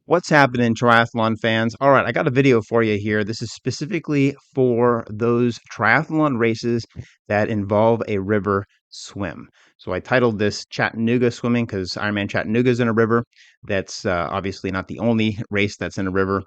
What's happening, triathlon fans? All right, I got a video for you here. This is specifically for those triathlon races that involve a river swim. So I titled this Chattanooga swimming because Ironman Chattanooga is in a river. That's obviously not the only race that's in a river.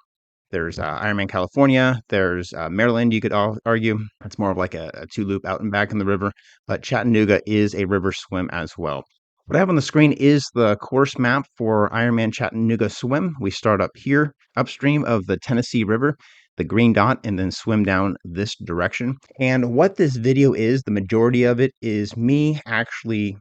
There's Ironman California. There's Maryland, you could argue. It's more of like a two-loop out and back in the river. But Chattanooga is a river swim as well. What I have on the screen is the course map for Ironman Chattanooga Swim. We start up here, upstream of the Tennessee River, the green dot, and then swim down this direction. And what this video is, the majority of it is me actually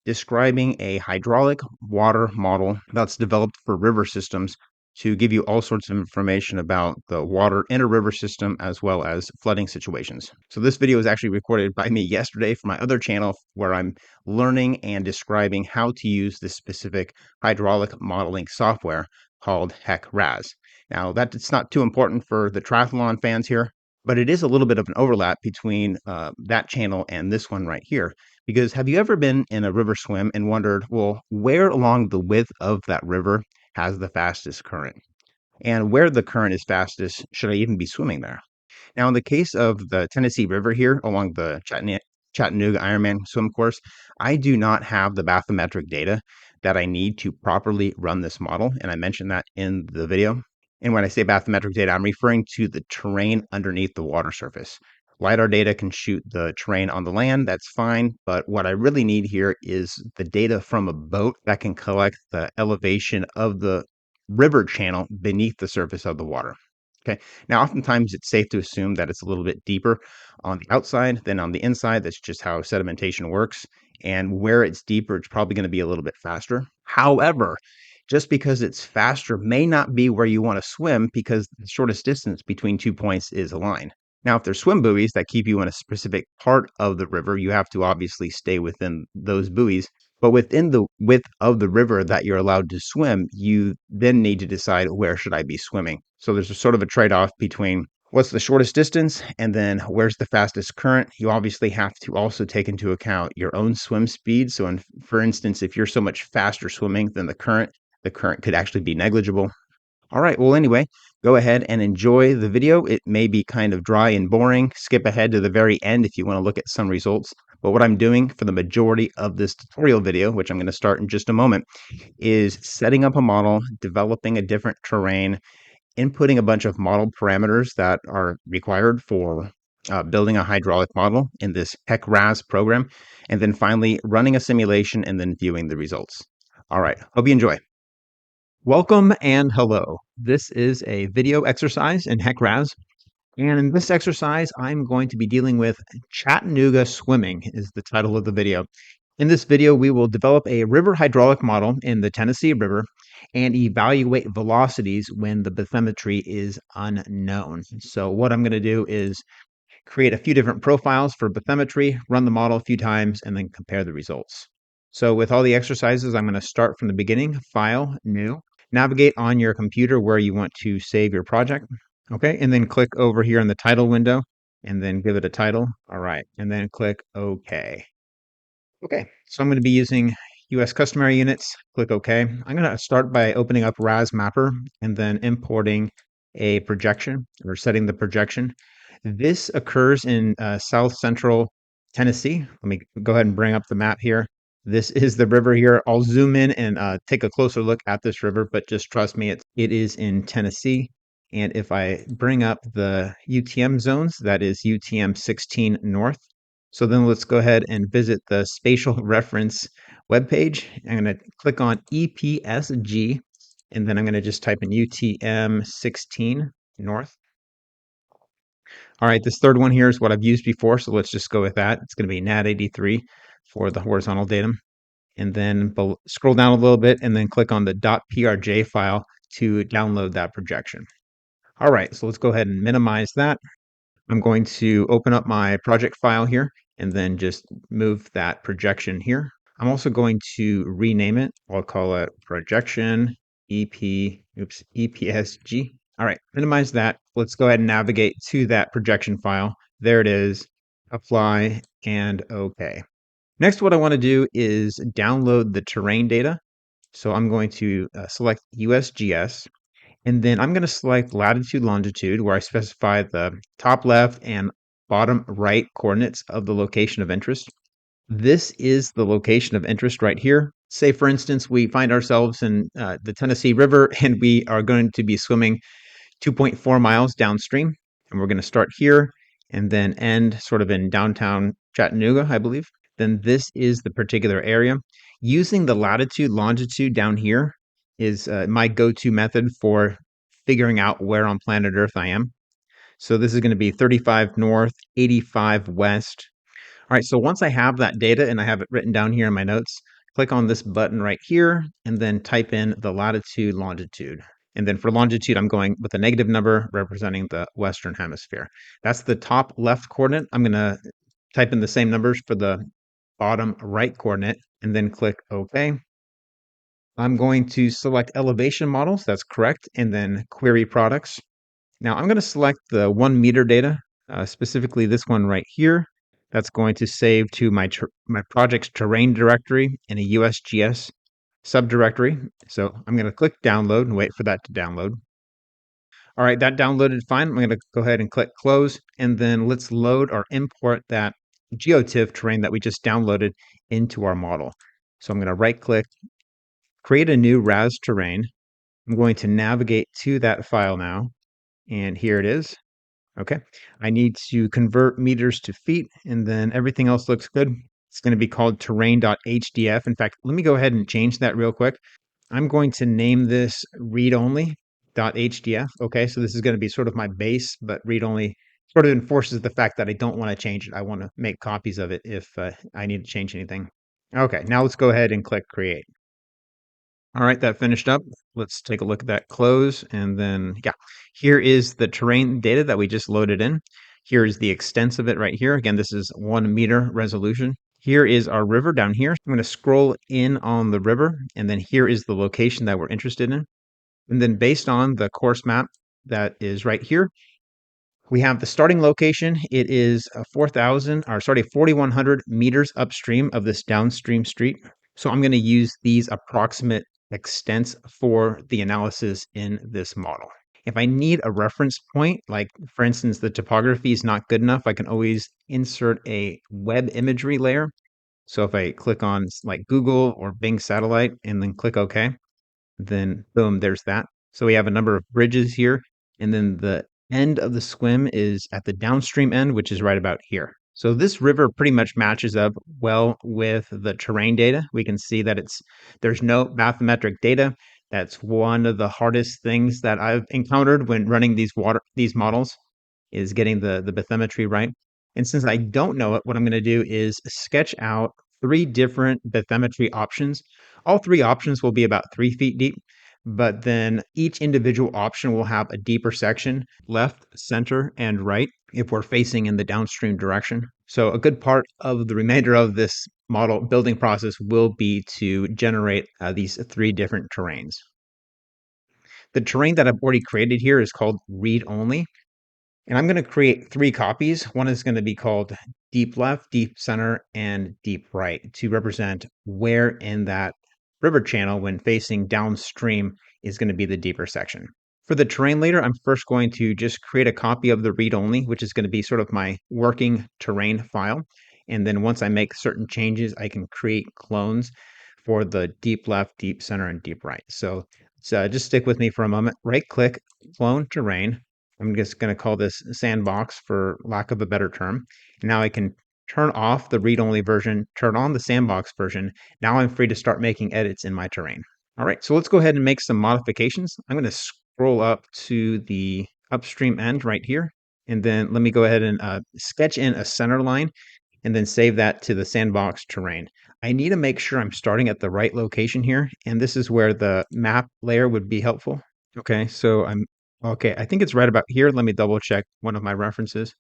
describing a hydraulic water model that's developed for river systems to give you all sorts of information about the water in a river system as well as flooding situations. So this video was actually recorded by me yesterday for my other channel where I'm learning and describing how to use this specific hydraulic modeling software called HEC RAS. Now that's not too important for the triathlon fans here, but it is a little bit of an overlap between that channel and this one right here. Because have you ever been in a river swim and wondered, well, where along the width of that river has the fastest current? And where the current is fastest, should I even be swimming there? Now, in the case of the Tennessee River here along the Chattanooga Ironman swim course, I do not have the bathymetric data that I need to properly run this model. And I mentioned that in the video. And when I say bathymetric data, I'm referring to the terrain underneath the water surface. LiDAR data can shoot the terrain on the land, that's fine. But what I really need here is the data from a boat that can collect the elevation of the river channel beneath the surface of the water. Okay. Now, oftentimes it's safe to assume that it's a little bit deeper on the outside than on the inside. That's just how sedimentation works. And where it's deeper, it's probably going to be a little bit faster. However, just because it's faster may not be where you want to swim because the shortest distance between 2 points is a line. Now, if there's swim buoys that keep you in a specific part of the river, you have to obviously stay within those buoys. But within the width of the river that you're allowed to swim, you then need to decide where should I be swimming. So there's a sort of a trade-off between what's the shortest distance and then where's the fastest current. You obviously have to also take into account your own swim speed. So for instance, if you're so much faster swimming than the current could actually be negligible. All right, well, anyway, go ahead and enjoy the video. It may be kind of dry and boring. Skip ahead to the very end if you want to look at some results. But what I'm doing for the majority of this tutorial video, which I'm going to start in just a moment, is setting up a model, developing a different terrain, inputting a bunch of model parameters that are required for building a hydraulic model in this HEC-RAS program, and then finally running a simulation and then viewing the results. All right, hope you enjoy. Welcome and hello. This is a video exercise in HEC-RAS. And in this exercise, I'm going to be dealing with Chattanooga swimming is the title of the video. In this video, we will develop a river hydraulic model in the Tennessee River and evaluate velocities when the bathymetry is unknown. So what I'm going to do is create a few different profiles for bathymetry, run the model a few times, and then compare the results. So with all the exercises, I'm going to start from the beginning, File, New. Navigate on your computer where you want to save your project. Okay, and then click over here in the title window and then give it a title. All right, and then click OK. Okay, so I'm going to be using US customary units. Click OK. I'm going to start by opening up RAS Mapper and then importing a projection or setting the projection. This occurs in south central Tennessee. Let me go ahead and bring up the map here. This is the river here. I'll zoom in and take a closer look at this river, but just trust me, it is in Tennessee. And if I bring up the UTM zones, that is UTM 16 North. So then let's go ahead and visit the spatial reference webpage. I'm going to click on EPSG, and then I'm going to just type in UTM 16 North. All right, this third one here is what I've used before, so let's just go with that. It's going to be NAD83 for the horizontal datum. And then scroll down a little bit and then click on the .prj file to download that projection. All right, so let's go ahead and minimize that. I'm going to open up my project file here and then just move that projection here. I'm also going to rename it. I'll call it projection EPSG. All right, minimize that. Let's go ahead and navigate to that projection file. There it is. Apply and OK. Next, what I want to do is download the terrain data. So I'm going to select USGS. And then I'm going to select latitude, longitude, where I specify the top left and bottom right coordinates of the location of interest. This is the location of interest right here. Say, for instance, we find ourselves in the Tennessee River and we are going to be swimming 2.4 miles downstream. And we're going to start here and then end sort of in downtown Chattanooga, I believe. Then this is the particular area. Using the latitude, longitude down here is my go-to method for figuring out where on planet Earth I am. So this is going to be 35 north, 85 west. All right, so once I have that data and I have it written down here in my notes, click on this button right here and then type in the latitude, longitude. And then for longitude, I'm going with a negative number representing the Western Hemisphere. That's the top left coordinate. I'm going to type in the same numbers for the bottom right coordinate and then click OK. I'm going to select elevation models. That's correct. And then query products. Now I'm going to select the 1 meter data, specifically this one right here. That's going to save to my project's terrain directory in a USGS subdirectory. So I'm going to click download and wait for that to download. All right, that downloaded fine. I'm going to go ahead and click close, and then let's load or import that GeoTIFF terrain that we just downloaded into our model. So I'm going to right click, create a new RAS terrain. I'm going to navigate to that file now, and here it is. Okay, I need to convert meters to feet, and then everything else looks good. It's going to be called terrain.hdf. In fact, let me go ahead and change that real quick. I'm going to name this read-only.hdf. Okay, so this is going to be sort of my base, but read-only sort of enforces the fact that I don't want to change it. I want to make copies of it if I need to change anything. Okay, now let's go ahead and click create. All right, that finished up. Let's take a look at that close. And then, yeah, here is the terrain data that we just loaded in. Here is the extent of it right here. Again, this is 1 meter resolution. Here is our river down here. I'm going to scroll in on the river, and then here is the location that we're interested in. And then based on the course map that is right here, we have the starting location. It is 4,100 meters upstream of this downstream street. So I'm going to use these approximate extents for the analysis in this model. If I need a reference point, like for instance, the topography is not good enough, I can always insert a web imagery layer. So if I click on like Google or Bing satellite and then click OK, then boom, there's that. So we have a number of bridges here, and then the end of the swim is at the downstream end, which is right about here. So this river pretty much matches up well with the terrain data. We can see that there's no bathymetric data. That's one of the hardest things that I've encountered when running these models is getting the bathymetry right. And since I don't know it, what I'm going to do is sketch out 3 different bathymetry options. All 3 options will be about 3 feet deep, but then each individual option will have a deeper section, left, center, and right, if we're facing in the downstream direction. So a good part of the remainder of this model building process will be to generate these 3 different terrains. The terrain that I've already created here is called read only. And I'm going to create 3 copies. One is going to be called deep left, deep center, and deep right to represent where in that river channel when facing downstream is going to be the deeper section. For the terrain later, I'm first going to just create a copy of the read only, which is going to be sort of my working terrain file. And then once I make certain changes, I can create clones for the deep left, deep center, and deep right. So just stick with me for a moment. Right click, clone terrain. I'm just going to call this sandbox for lack of a better term. Now I can turn off the read-only version, turn on the sandbox version. Now I'm free to start making edits in my terrain. All right, so let's go ahead and make some modifications. I'm going to scroll up to the upstream end right here. And then let me go ahead and sketch in a center line and then save that to the sandbox terrain. I need to make sure I'm starting at the right location here. And this is where the map layer would be helpful. Okay, so okay, I think it's right about here. Let me double check one of my references.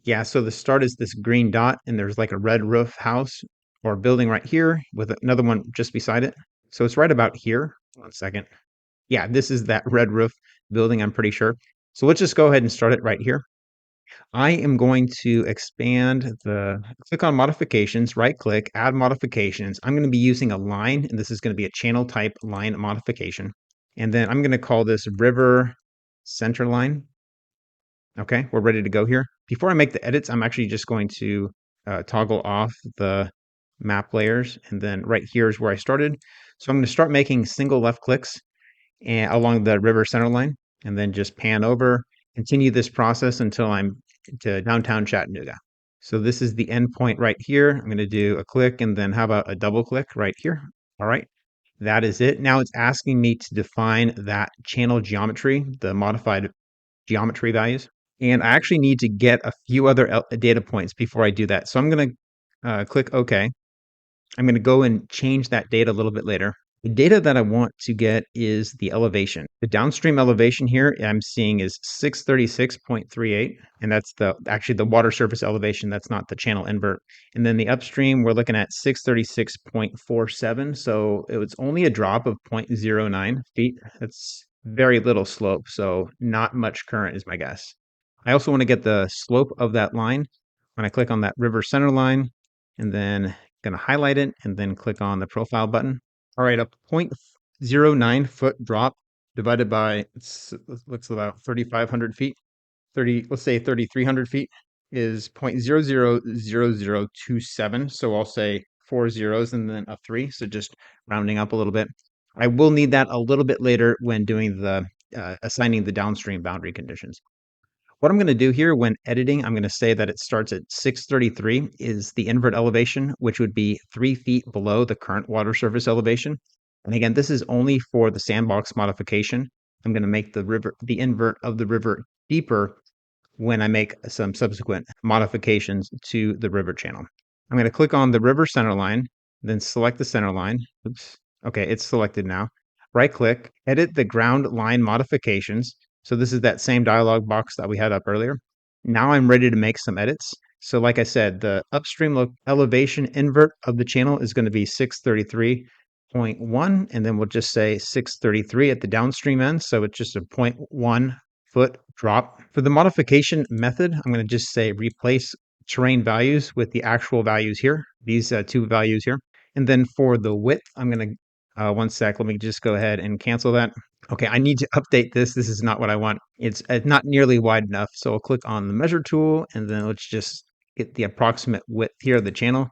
Yeah, so the start is this green dot, and there's like a red roof house or building right here with another one just beside it. So it's right about here. 1 second. Yeah, this is that red roof building, I'm pretty sure. So let's just go ahead and start it right here. I am going to click on modifications, right click, add modifications. I'm going to be using a line, and this is going to be a channel type line modification. And then I'm going to call this river center line. Okay, we're ready to go here. Before I make the edits, I'm actually just going to toggle off the map layers. And then right here is where I started. So I'm going to start making single left clicks along the river center line, and then just pan over, continue this process until I'm to downtown Chattanooga. So this is the endpoint right here. I'm going to do a click and then how about a double click right here? All right, that is it. Now it's asking me to define that channel geometry, the modified geometry values. And I actually need to get a few other data points before I do that. So I'm going to click OK. I'm going to go and change that data a little bit later. The data that I want to get is the elevation. The downstream elevation here I'm seeing is 636.38, and that's actually the water surface elevation. That's not the channel invert. And then the upstream, we're looking at 636.47. So it was only a drop of 0.09 feet. That's very little slope, so not much current is my guess. I also want to get the slope of that line. When I click on that river center line, and then going to highlight it and then click on the profile button. All right, a 0.09 foot drop divided by, looks about 3,500 feet, let's say 3,300 feet is 0.000027. So I'll say 4 zeros and then a 3. So just rounding up a little bit. I will need that a little bit later when doing the assigning the downstream boundary conditions. What I'm going to do here when editing, I'm going to say that it starts at 633 is the invert elevation, which would be 3 feet below the current water surface elevation. And again, this is only for the sandbox modification. I'm going to make the invert of the river deeper when I make some subsequent modifications to the river channel. I'm going to click on the river center line, then select the center line. Oops. Okay, it's selected now. Right click, edit the ground line modifications. So this is that same dialog box that we had up earlier. Now I'm ready to make some edits. So like I said, the upstream elevation invert of the channel is going to be 633.1, and then we'll just say 633 at the downstream end. So it's just a 0.1 foot drop. For the modification method, I'm going to just say replace terrain values with the actual values here, these two values here. And then for the width, I'm going to, one sec, let me just go ahead and cancel that. Okay, I need to update this. This is not what I want. It's not nearly wide enough. So I'll click on the measure tool and then let's just get the approximate width here of the channel.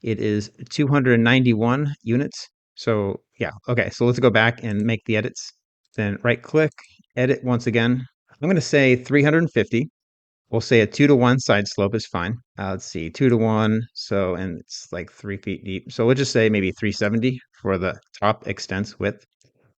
It is 291 units. So yeah, okay, so let's go back and make the edits. Then right click, edit once again. I'm going to say 350. We'll say a 2-to-1 side slope is fine. Let's see, 2-to-1. So, and it's like 3 feet deep. So we'll just say maybe 370 for the top extents width.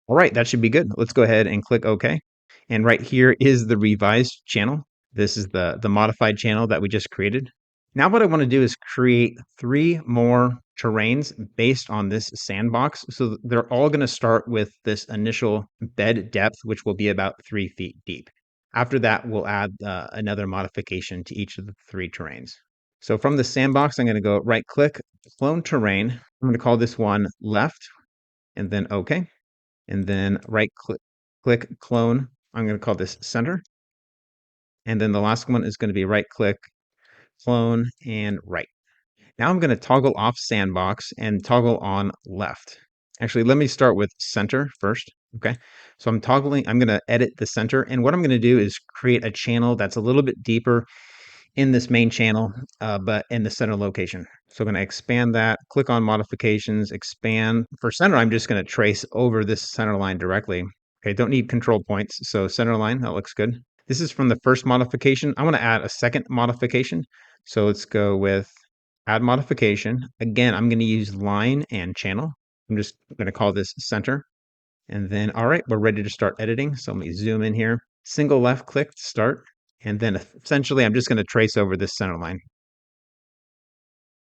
All right, that should be good. Let's go ahead and click OK. And right here is the revised channel. This is the modified channel that we just created. Now what I want to do is create 3 more terrains based on this sandbox. So they're all going to start with this initial bed depth, which will be about 3 feet deep. After that, we'll add another modification to each of the 3 terrains. So from the sandbox, I'm going to go right click, clone terrain. I'm going to call this one left and then OK. And then right click clone. I'm going to call this center. And then the last one is going to be right click, clone, and right. Now I'm going to toggle off sandbox and toggle on left. Actually, let me start with center first. Okay. So I'm going to edit the center. And what I'm going to do is create a channel that's a little bit deeper in this main channel, but in the center location. So I'm going to expand that, click on modifications, expand. For center, I'm just going to trace over this center line directly. Okay, don't need control points. So center line, that looks good. This is from the first modification. I want to add a second modification. So let's go with add modification. Again, I'm going to use line and channel. I'm just going to call this center. And then, all right, we're ready to start editing. So let me zoom in here. Single left click to start. And then essentially, I'm just going to trace over this center line.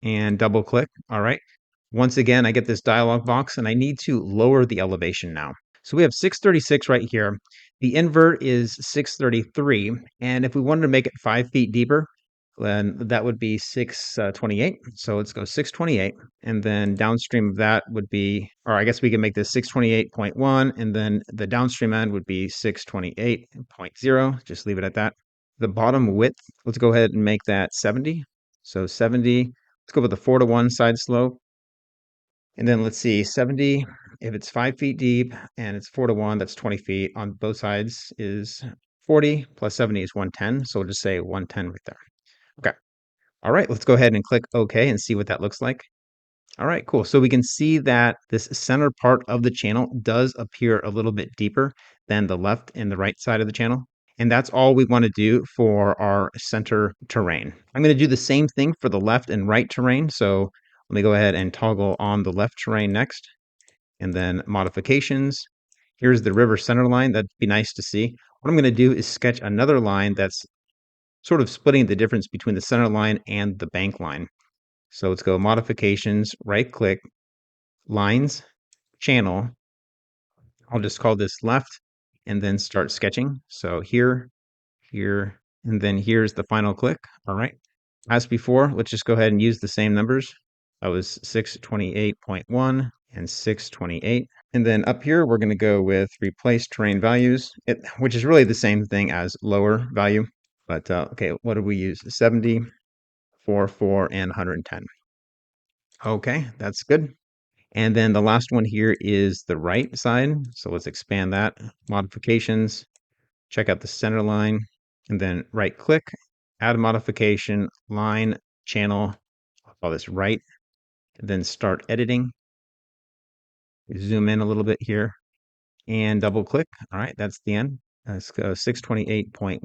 And double click. All right. Once again, I get this dialog box and I need to lower the elevation now. So we have 636 right here. The invert is 633. And if we wanted to make it 5 feet deeper, then that would be 628. So let's go 628. And then downstream of that would be, or I guess we can make this 628.1. And then the downstream end would be 628.0. Just leave it at that. The bottom width, let's go ahead and make that 70. So 70, let's go with the 4-to-1 side slope. And then let's see, 70 if it's 5 feet deep and it's 4 to 1, that's 20 feet. On both sides is 40 plus 70 is 110. So we'll just say 110 right there. Okay. All right, let's go ahead and click OK and see what that looks like. All right, cool. So we can see that this center part of the channel does appear a little bit deeper than the left and the right side of the channel. And that's all we want to do for our center terrain. I'm going to do the same thing for the left and right terrain. So let me go ahead and toggle on the left terrain next, and then modifications. Here's the river center line. That'd be nice to see. What I'm going to do is sketch another line that's sort of splitting the difference between the center line and the bank line. So let's go modifications, right click, lines, channel. I'll just call this left and then start sketching. So here, here, and then here's the final click. All right. As before, let's just go ahead and use the same numbers. That was 628.1 and 628. And then up here, we're going to go with replace terrain values, which is really the same thing as lower value. But okay, what do we use? 70, 4, and 110. Okay, that's good. And then the last one here is the right side. So let's expand that. Modifications, check out the center line, and then right click, add a modification, line, channel, I'll call this right, and then start editing. Zoom in a little bit here and double click. All right, that's the end. Let's go 628.1,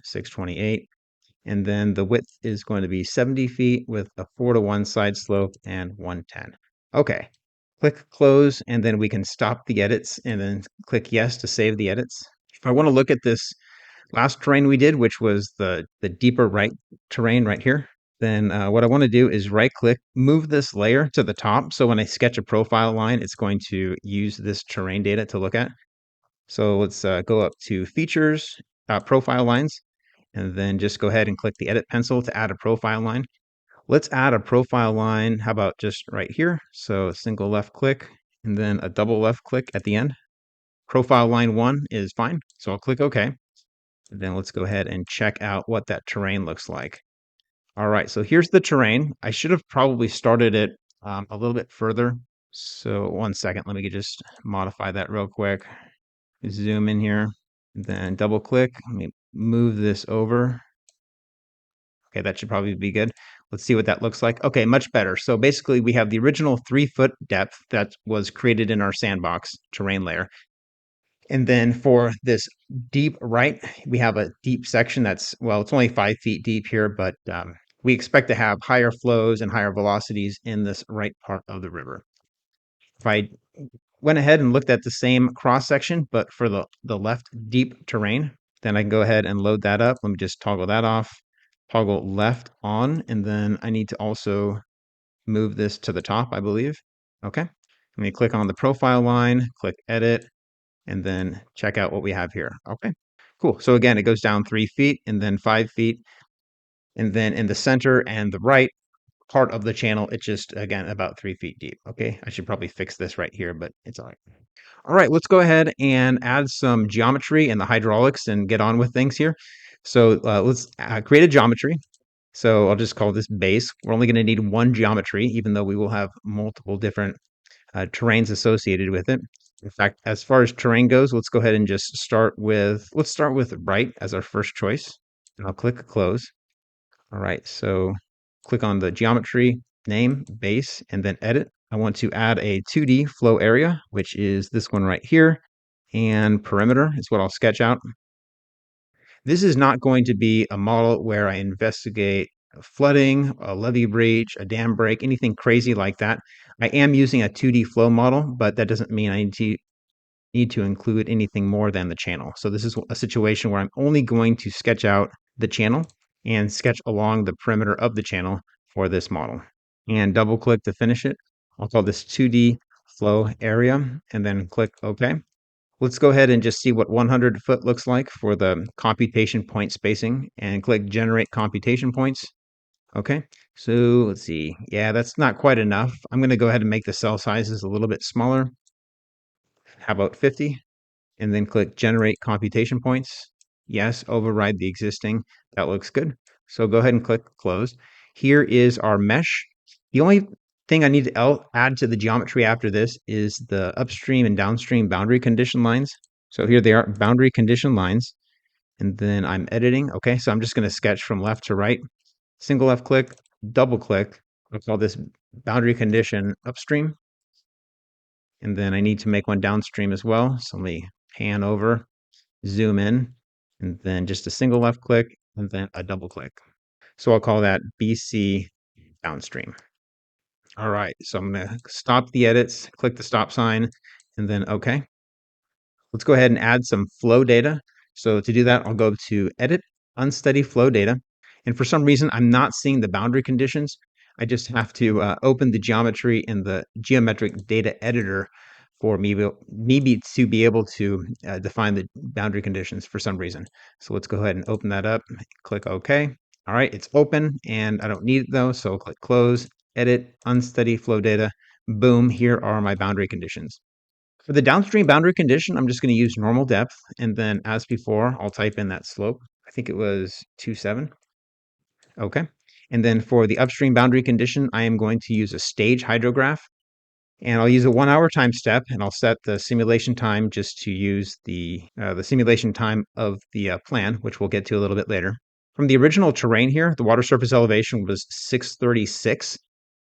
628. And then the width is going to be 70 feet with a 4 to 1 side slope and 110. Okay, click close, and then we can stop the edits and then click yes to save the edits. If I want to look at this last terrain we did, which was the deeper right terrain right here, then what I want to do is right click, move this layer to the top. So when I sketch a profile line, it's going to use this terrain data to look at. So let's go up to features, profile lines, and then just go ahead and click the edit pencil to add a profile line. Let's add a profile line. How about just right here? So a single left click and then a double left click at the end. Profile line 1 is fine. So I'll click OK. And then let's go ahead and check out what that terrain looks like. All right, so here's the terrain. I should have probably started it a little bit further. So 1 second, let me just modify that real quick. Zoom in here, then double click. Let me move this over. Okay, that should probably be good. Let's see what that looks like. Okay, much better. So basically we have the original 3-foot depth that was created in our sandbox terrain layer. And then for this deep right, we have a deep section that's, well, it's only 5 feet deep here, but we expect to have higher flows and higher velocities in this right part of the river. If I went ahead and looked at the same cross section, but for the left deep terrain, then I can go ahead and load that up. Let me just toggle that off, toggle left on, and then I need to also move this to the top, I believe. Okay. Let me click on the profile line, click edit, and then check out what we have here. Okay, cool. So again, it goes down 3 feet and then 5 feet. And then in the center and the right part of the channel, it's just, again, about 3 feet deep. Okay, I should probably fix this right here, but it's all right. All right, let's go ahead and add some geometry and the hydraulics and get on with things here. So let's create a geometry. So I'll just call this base. We're only going to need one geometry, even though we will have multiple different terrains associated with it. In fact, as far as terrain goes, let's go ahead and just let's start with right as our first choice. And I'll click close. All right, so click on the geometry name, base, and then edit. I want to add a 2D flow area, which is this one right here, and perimeter is what I'll sketch out. This is not going to be a model where I investigate flooding, a levee breach, a dam break, anything crazy like that. I am using a 2D flow model, but that doesn't mean I need to include anything more than the channel. So this is a situation where I'm only going to sketch out the channel and sketch along the perimeter of the channel for this model. And double click to finish it. I'll call this 2D flow area and then click OK. Let's go ahead and just see what 100 foot looks like for the computation point spacing and click generate computation points. Okay, so let's see. Yeah, that's not quite enough. I'm going to go ahead and make the cell sizes a little bit smaller. How about 50? And then click generate computation points. Yes, override the existing. That looks good. So go ahead and click close. Here is our mesh. The only thing I need to add to the geometry after this is the upstream and downstream boundary condition lines. So here they are, boundary condition lines. And then I'm editing. Okay, so I'm just going to sketch from left to right. Single left click, double click. I'll call this boundary condition upstream. And then I need to make one downstream as well. So let me pan over, zoom in, and then just a single left click, and then a double click. So I'll call that BC downstream. All right, so I'm going to stop the edits, click the stop sign, and then OK. Let's go ahead and add some flow data. So to do that, I'll go to Edit, Unsteady Flow Data. And for some reason, I'm not seeing the boundary conditions. I just have to open the geometry in the geometric data editor for me to be able to define the boundary conditions for some reason. So let's go ahead and open that up, click OK. All right, it's open and I don't need it though, so I'll click Close, Edit, Unsteady Flow Data. Boom, here are my boundary conditions. For the downstream boundary condition, I'm just going to use normal depth. And then as before, I'll type in that slope. I think it was 2.7. Okay. And then for the upstream boundary condition, I am going to use a stage hydrograph. And I'll use a 1 hour time step, and I'll set the simulation time just to use the simulation time of the plan, which we'll get to a little bit later. From the original terrain here, the water surface elevation was 636.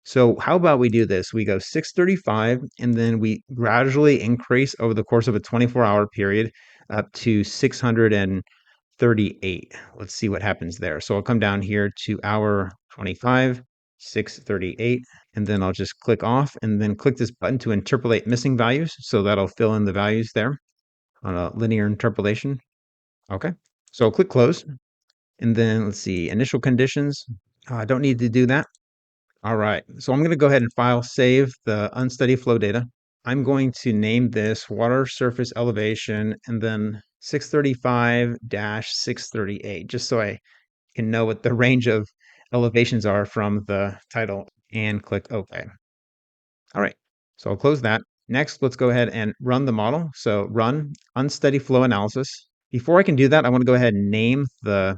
So how about we do this? We go 635, and then we gradually increase over the course of a 24-hour period up to 638. Let's see what happens there. So I'll come down here to hour 25, 638, and then I'll just click off and then click this button to interpolate missing values. So that'll fill in the values there on a linear interpolation. Okay, so I'll click close. And then let's see, initial conditions. I don't need to do that. All right, so I'm going to go ahead and file save the unsteady flow data. I'm going to name this water surface elevation and then 635-638, just so I can know what the range of elevations are from the title, and click OK. All right, so I'll close that. Next, let's go ahead and run the model. So run unsteady flow analysis. Before I can do that, I want to go ahead and name the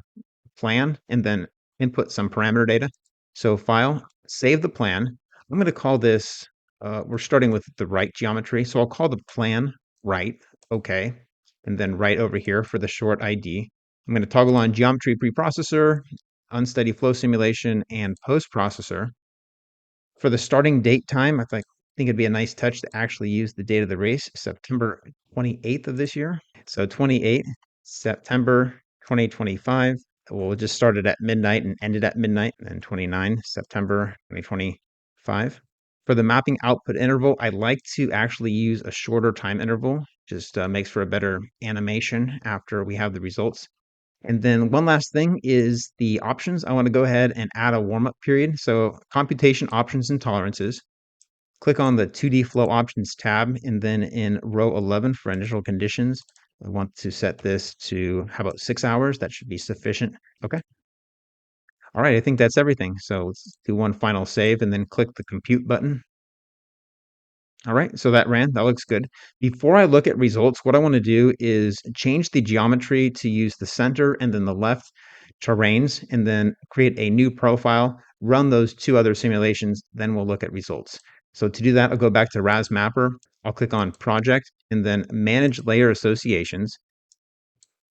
plan and then input some parameter data. So file, save the plan. I'm going to call this, we're starting with the right geometry. So I'll call the plan right, okay. And then right over here for the short ID. I'm going to toggle on geometry preprocessor, unsteady flow simulation, and post processor. For the starting date time, I think it'd be a nice touch to actually use the date of the race, September 28th of this year. So 28 September 2025. We'll just start it at midnight and end it at midnight, and 29 September 2025. For the mapping output interval, I like to actually use a shorter time interval. Just makes for a better animation after we have the results. And then one last thing is the options. I want to go ahead and add a warm-up period. So computation options and tolerances. Click on the 2D flow options tab, and then in row 11 for initial conditions, I want to set this to, how about 6 hours? That should be sufficient. Okay. All right, I think that's everything. So let's do one final save and then click the compute button. All right, so that ran, that looks good. Before I look at results, what I want to do is change the geometry to use the center and then the left terrains, and then create a new profile, run those two other simulations, then we'll look at results. So to do that, I'll go back to RAS Mapper, I'll click on Project, and then Manage Layer Associations.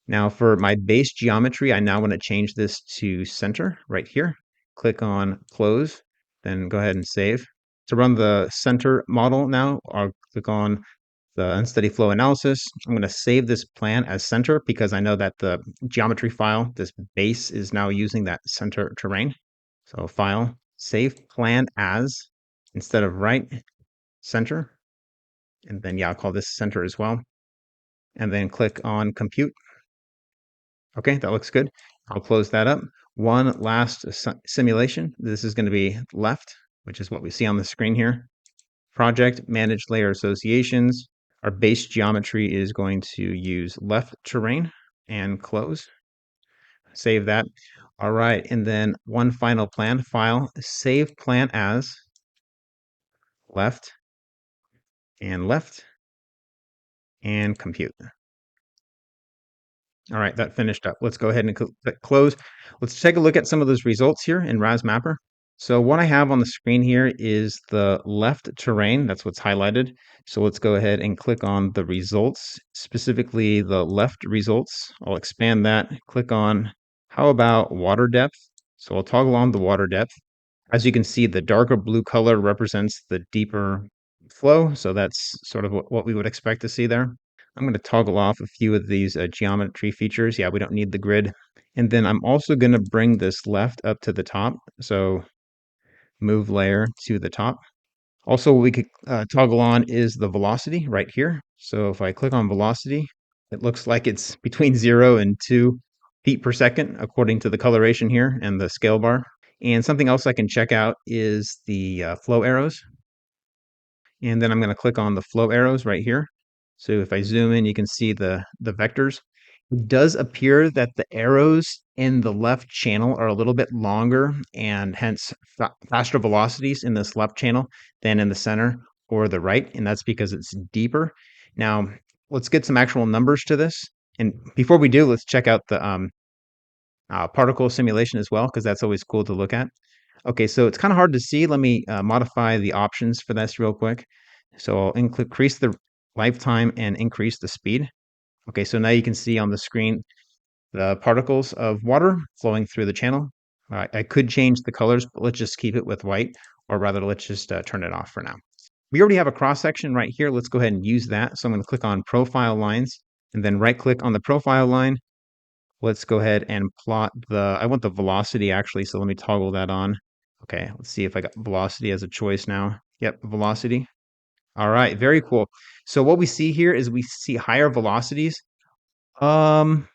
Now for my base geometry, I now want to change this to center right here. Click on Close, then go ahead and save. To run the center model now, I'll click on the unsteady flow analysis. I'm going to save this plan as center because I know that the geometry file, this base, is now using that center terrain. So File, Save Plan As, instead of right, center. And then, yeah, I'll call this center as well. And then click on Compute. Okay, that looks good. I'll close that up. One last simulation. This is going to be left, which is what we see on the screen here. Project, manage layer associations. Our base geometry is going to use left terrain, and close. Save that. All right, and then one final plan, file, save plan as, left, and compute. All right, that finished up. Let's go ahead and click close. Let's take a look at some of those results here in RAS Mapper. So what I have on the screen here is the left terrain. That's what's highlighted. So let's go ahead and click on the results, specifically the left results. I'll expand that, click on how about water depth? So I'll toggle on the water depth. As you can see, the darker blue color represents the deeper flow. So that's sort of what we would expect to see there. I'm going to toggle off a few of these geometry features. Yeah, we don't need the grid. And then I'm also going to bring this left up to the top. So move layer to the top. Also, what we could toggle on is the velocity right here. So if I click on velocity, it looks like it's between 0 and 2 feet per second, according to the coloration here and the scale bar. And something else I can check out is the flow arrows. And then I'm going to click on the flow arrows right here. So if I zoom in, you can see the vectors. It does appear that the arrows in the left channel are a little bit longer and hence faster velocities in this left channel than in the center or the right, and that's because it's deeper. Now, let's get some actual numbers to this. And before we do, let's check out the particle simulation as well, because that's always cool to look at. Okay, so it's kind of hard to see. Let me modify the options for this real quick. So I'll increase the lifetime and increase the speed. Okay, so now you can see on the screen the particles of water flowing through the channel. I could change the colors, but let's just keep it with white, or rather, let's just turn it off for now. We already have a cross section right here. Let's go ahead and use that. So I'm going to click on profile lines and then right click on the profile line. Let's go ahead and plot I want the velocity actually, so let me toggle that on. Okay, let's see if I got velocity as a choice now. Yep, velocity. All right, very cool. So what we see here is we see higher velocities. Um,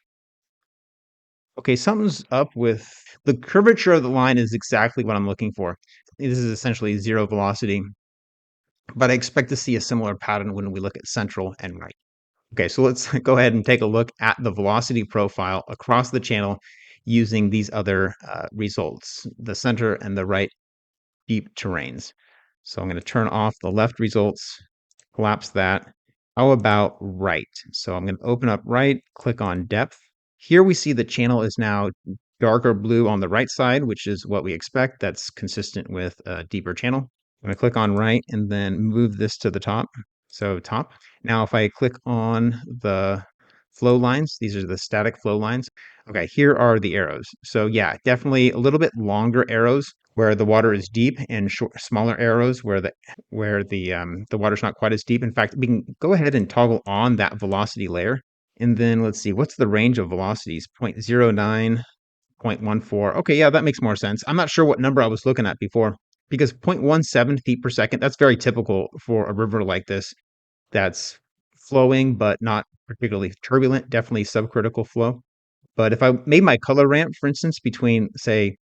okay, something's up with the curvature of the line is exactly what I'm looking for. This is essentially zero velocity, but I expect to see a similar pattern when we look at central and right. Okay, so let's go ahead and take a look at the velocity profile across the channel using these other results, the center and the right deep terrains. So I'm going to turn off the left results, collapse that. How about right? So I'm going to open up right, click on depth. Here we see the channel is now darker blue on the right side, which is what we expect. That's consistent with a deeper channel. I'm going to click on right and then move this to the top. So top. Now, if I click on the flow lines, these are the static flow lines. Okay, here are the arrows. So yeah, definitely a little bit longer arrows where the water is deep and smaller arrows where the water's not quite as deep. In fact, we can go ahead and toggle on that velocity layer. And then let's see, what's the range of velocities? 0.09, 0.14. Okay, yeah, that makes more sense. I'm not sure what number I was looking at before because 0.17 feet per second, that's very typical for a river like this that's flowing but not particularly turbulent, definitely subcritical flow. But if I made my color ramp, for instance, between, say,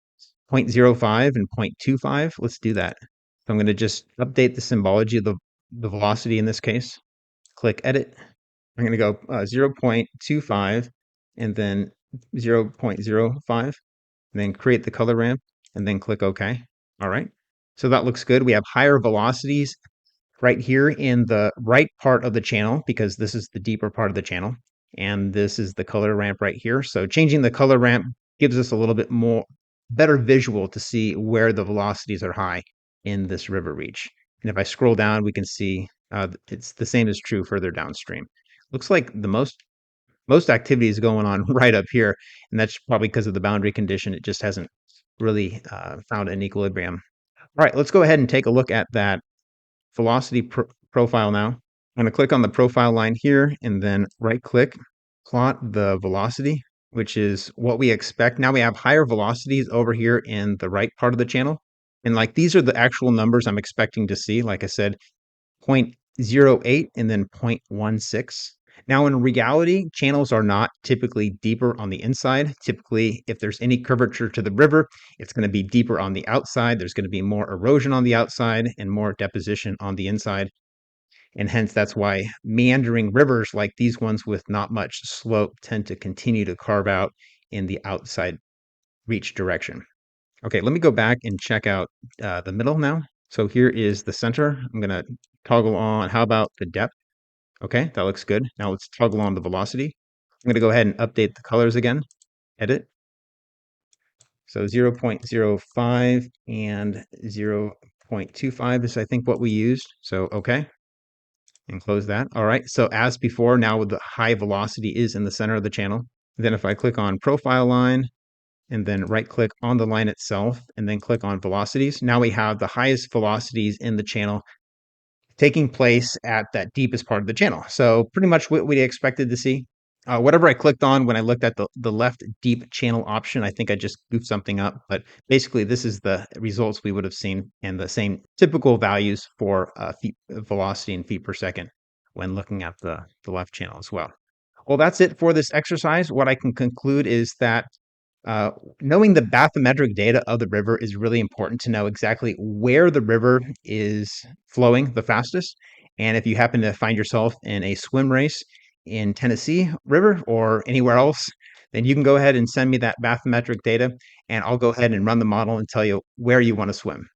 0.05 and 0.25, let's do that. So I'm going to just update the symbology of the velocity in this case. Click Edit. I'm going to go 0.25 and then 0.05, and then create the color ramp, and then click OK. All right. So that looks good. We have higher velocities right here in the right part of the channel because this is the deeper part of the channel. And this is the color ramp right here. So changing the color ramp gives us a little bit more better visual to see where the velocities are high in this river reach. And if I scroll down, we can see it's the same is true further downstream. Looks like the most activity is going on right up here, and that's probably because of the boundary condition. It just hasn't really found an equilibrium. All right, let's go ahead and take a look at that velocity profile now. I'm going to click on the profile line here and then right click, plot the velocity, which is what we expect. Now we have higher velocities over here in the right part of the channel. And like these are the actual numbers I'm expecting to see. Like I said, 0.08 and then 0.16. Now, in reality, channels are not typically deeper on the inside. Typically, if there's any curvature to the river, it's going to be deeper on the outside. There's going to be more erosion on the outside and more deposition on the inside. And hence, that's why meandering rivers like these ones with not much slope tend to continue to carve out in the outside reach direction. Okay, let me go back and check out the middle now. So here is the center. I'm going to toggle on, how about the depth? Okay, that looks good. Now let's toggle on the velocity. I'm going to go ahead and update the colors again. Edit. So 0.05 and 0.25 is, I think, what we used. So, okay, and close that. All right, so as before, now the high velocity is in the center of the channel. Then if I click on profile line and then right click on the line itself and then click on velocities, now we have the highest velocities in the channel taking place at that deepest part of the channel. So pretty much what we expected to see. Whatever I clicked on when I looked at the left deep channel option, I think I just goofed something up. But basically, this is the results we would have seen and the same typical values for feet velocity and feet per second when looking at the left channel as well. Well, that's it for this exercise. What I can conclude is that uh, knowing the bathymetric data of the river is really important to know exactly where the river is flowing the fastest. And if you happen to find yourself in a swim race in Tennessee River or anywhere else, then you can go ahead and send me that bathymetric data, and I'll go ahead and run the model and tell you where you want to swim.